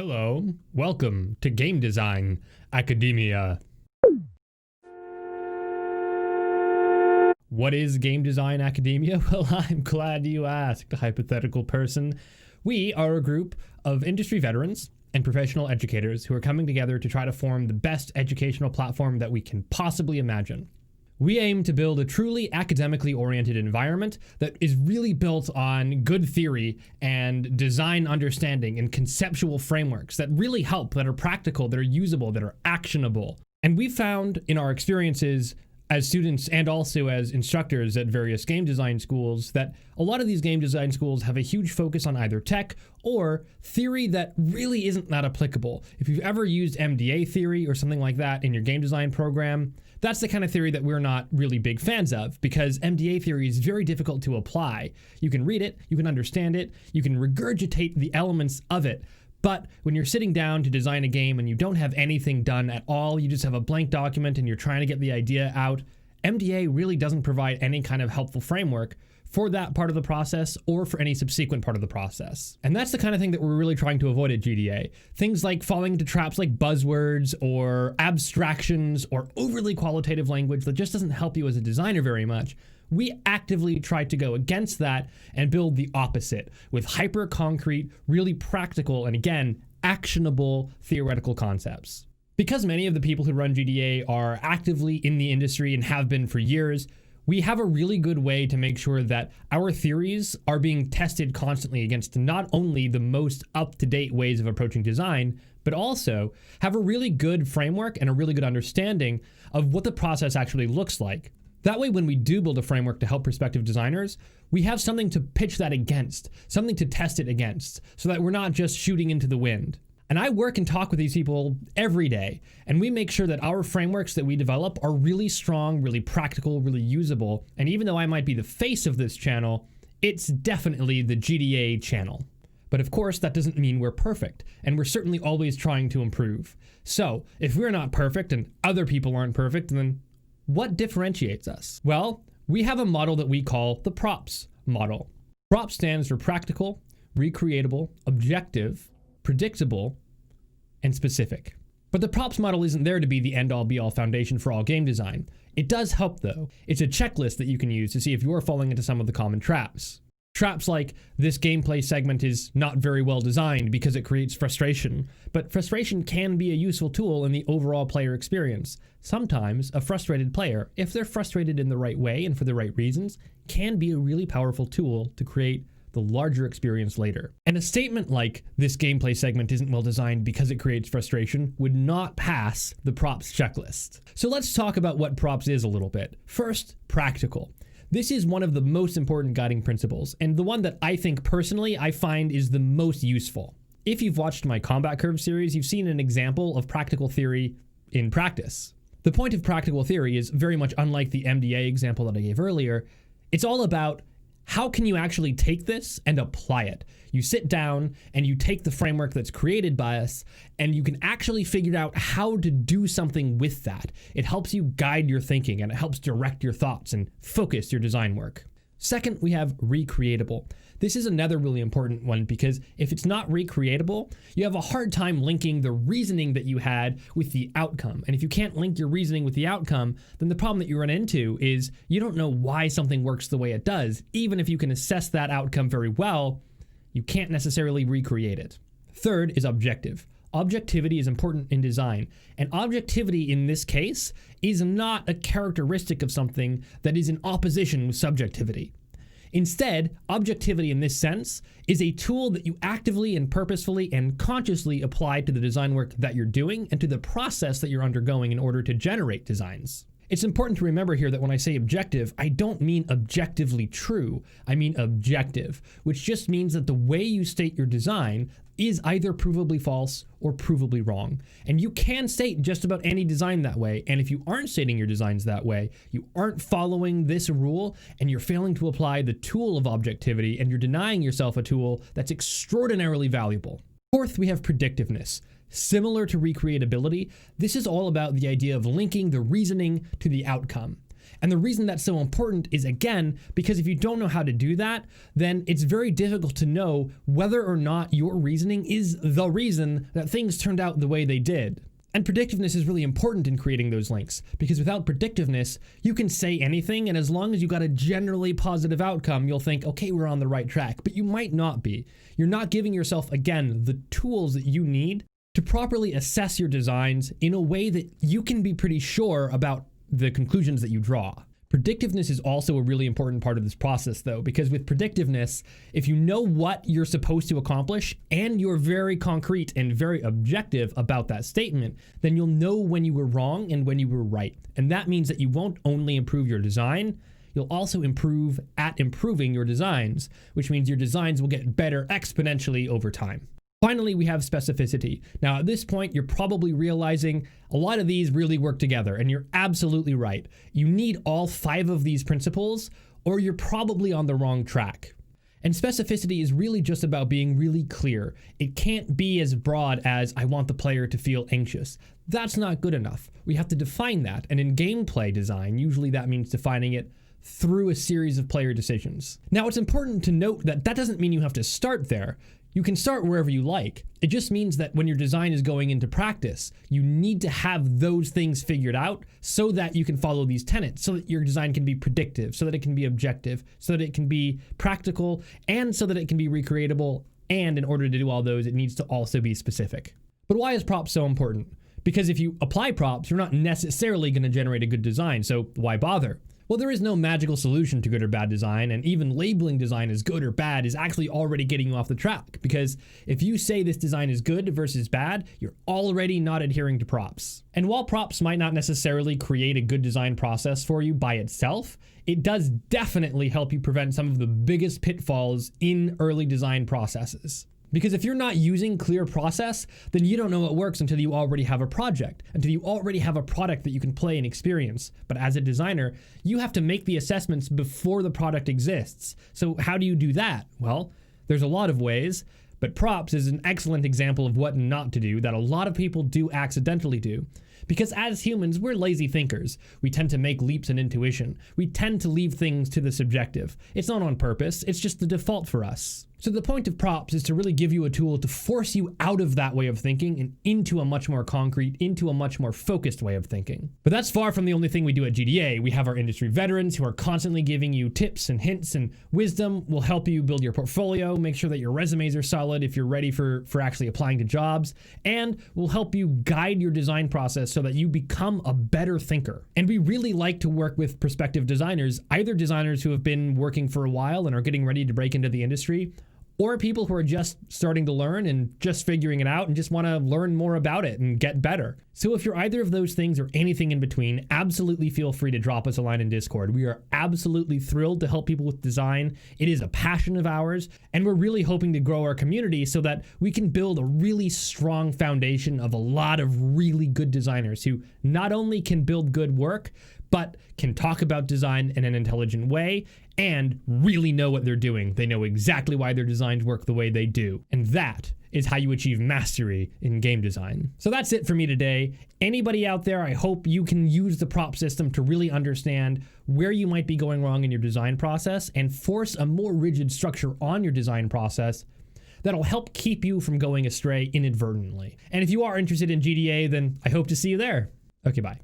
Hello, welcome to Game Design Academia. What is Game Design Academia? Well, I'm glad you asked, hypothetical person. We are a group of industry veterans and professional educators who are coming together to try to form the best educational platform that we can possibly imagine. We aim to build a truly academically oriented environment that is really built on good theory and design understanding and conceptual frameworks that really help, that are practical, that are usable, that are actionable. And we found in our experiences as students and also as instructors at various game design schools that a lot of these game design schools have a huge focus on either tech or theory that really isn't that applicable. If you've ever used MDA theory or something like that in your game design program, that's the kind of theory that we're not really big fans of, because MDA theory is very difficult to apply. You can read it, you can understand it, you can regurgitate the elements of it, but when you're sitting down to design a game and you don't have anything done at all, you just have a blank document and you're trying to get the idea out, MDA really doesn't provide any kind of helpful framework for that part of the process or for any subsequent part of the process. And that's the kind of thing that we're really trying to avoid at GDA. Things like falling into traps like buzzwords or abstractions or overly qualitative language that just doesn't help you as a designer very much. We actively try to go against that and build the opposite with hyper concrete, really practical, and again, actionable theoretical concepts. Because many of the people who run GDA are actively in the industry and have been for years, we have a really good way to make sure that our theories are being tested constantly against not only the most up-to-date ways of approaching design, but also have a really good framework and a really good understanding of what the process actually looks like. That way, when we do build a framework to help prospective designers, we have something to pitch that against, something to test it against, so that we're not just shooting into the wind. And I work and talk with these people every day, and we make sure that our frameworks that we develop are really strong, really practical, really usable. And even though I might be the face of this channel, it's definitely the GDA channel. But of course, that doesn't mean we're perfect, and we're certainly always trying to improve. So if we're not perfect and other people aren't perfect, then what differentiates us? Well, we have a model that we call the PROPS model. PROPS stands for practical, recreatable, objective, predictable, and specific. But the PROPS model isn't there to be the end-all be-all foundation for all game design. It does help though. It's a checklist that you can use to see if you're falling into some of the common traps. Traps like, this gameplay segment is not very well designed because it creates frustration. But frustration can be a useful tool in the overall player experience. Sometimes a frustrated player, if they're frustrated in the right way and for the right reasons, can be a really powerful tool to create the larger experience later. And a statement like, this gameplay segment isn't well designed because it creates frustration, would not pass the PROPS checklist. So let's talk about what PROPS is a little bit. First, practical. This is one of the most important guiding principles, and the one that I think personally I find is the most useful. If you've watched my Combat Curve series, you've seen an example of practical theory in practice. The point of practical theory is very much unlike the MDA example that I gave earlier. It's all about how can you actually take this and apply it? You sit down and you take the framework that's created by us and you can actually figure out how to do something with that. It helps you guide your thinking and it helps direct your thoughts and focus your design work. Second, we have recreatable. This is another really important one because if it's not recreatable, you have a hard time linking the reasoning that you had with the outcome. And if you can't link your reasoning with the outcome, then the problem that you run into is you don't know why something works the way it does. Even if you can assess that outcome very well, you can't necessarily recreate it. Third is objective. Objectivity is important in design, and objectivity in this case is not a characteristic of something that is in opposition with subjectivity. Instead, objectivity in this sense is a tool that you actively and purposefully and consciously apply to the design work that you're doing and to the process that you're undergoing in order to generate designs. It's important to remember here that when I say objective, I don't mean objectively true. I mean objective, which just means that the way you state your design is either provably false or provably wrong. And you can state just about any design that way. And if you aren't stating your designs that way, you aren't following this rule and you're failing to apply the tool of objectivity and you're denying yourself a tool that's extraordinarily valuable. Fourth, we have predictiveness. Similar to recreatability, this is all about the idea of linking the reasoning to the outcome. And the reason that's so important is, again, because if you don't know how to do that, then it's very difficult to know whether or not your reasoning is the reason that things turned out the way they did. And predictiveness is really important in creating those links, because without predictiveness, you can say anything, and as long as you got a generally positive outcome, you'll think, okay, we're on the right track, but you might not be. You're not giving yourself, again, the tools that you need to properly assess your designs in a way that you can be pretty sure about the conclusions that you draw. Predictiveness is also a really important part of this process, though, because with predictiveness, if you know what you're supposed to accomplish and you're very concrete and very objective about that statement, then you'll know when you were wrong and when you were right. And that means that you won't only improve your design, you'll also improve at improving your designs, which means your designs will get better exponentially over time. Finally, we have specificity. Now, at this point, you're probably realizing a lot of these really work together, and you're absolutely right. You need all 5 of these principles, or you're probably on the wrong track. And specificity is really just about being really clear. It can't be as broad as, I want the player to feel anxious. That's not good enough. We have to define that, and in gameplay design, usually that means defining it through a series of player decisions. Now, it's important to note that that doesn't mean you have to start there. You can start wherever you like. It just means that when your design is going into practice, you need to have those things figured out so that you can follow these tenets, so that your design can be predictive, so that it can be objective, so that it can be practical, and so that it can be recreatable. And in order to do all those, it needs to also be specific. But why is props so important? Because if you apply props, you're not necessarily going to generate a good design, so why bother? Well, there is no magical solution to good or bad design, and even labeling design as good or bad is actually already getting you off the track, because if you say this design is good versus bad, you're already not adhering to props. And while props might not necessarily create a good design process for you by itself, it does definitely help you prevent some of the biggest pitfalls in early design processes. Because if you're not using clear process, then you don't know what works until you already have a project, until you already have a product that you can play and experience. But as a designer, you have to make the assessments before the product exists. So how do you do that? Well, there's a lot of ways, but props is an excellent example of what not to do that a lot of people do accidentally do. Because as humans, we're lazy thinkers. We tend to make leaps in intuition. We tend to leave things to the subjective. It's not on purpose, it's just the default for us. So the point of props is to really give you a tool to force you out of that way of thinking and into a much more concrete, into a much more focused way of thinking. But that's far from the only thing we do at GDA. We have our industry veterans who are constantly giving you tips and hints and wisdom, will help you build your portfolio, make sure that your resumes are solid if you're ready for actually applying to jobs, and will help you guide your design process so that you become a better thinker. And we really like to work with prospective designers, either designers who have been working for a while and are getting ready to break into the industry, or people who are just starting to learn and just figuring it out and just want to learn more about it and get better. So if you're either of those things or anything in between, absolutely feel free to drop us a line in Discord. We are absolutely thrilled to help people with design. It is a passion of ours, and we're really hoping to grow our community so that we can build a really strong foundation of a lot of really good designers who not only can build good work, but can talk about design in an intelligent way and really know what they're doing. They know exactly why their designs work the way they do. And that is how you achieve mastery in game design. So that's it for me today. Anybody out there, I hope you can use the prop system to really understand where you might be going wrong in your design process and force a more rigid structure on your design process that'll help keep you from going astray inadvertently. And if you are interested in GDA, then I hope to see you there. Okay, bye.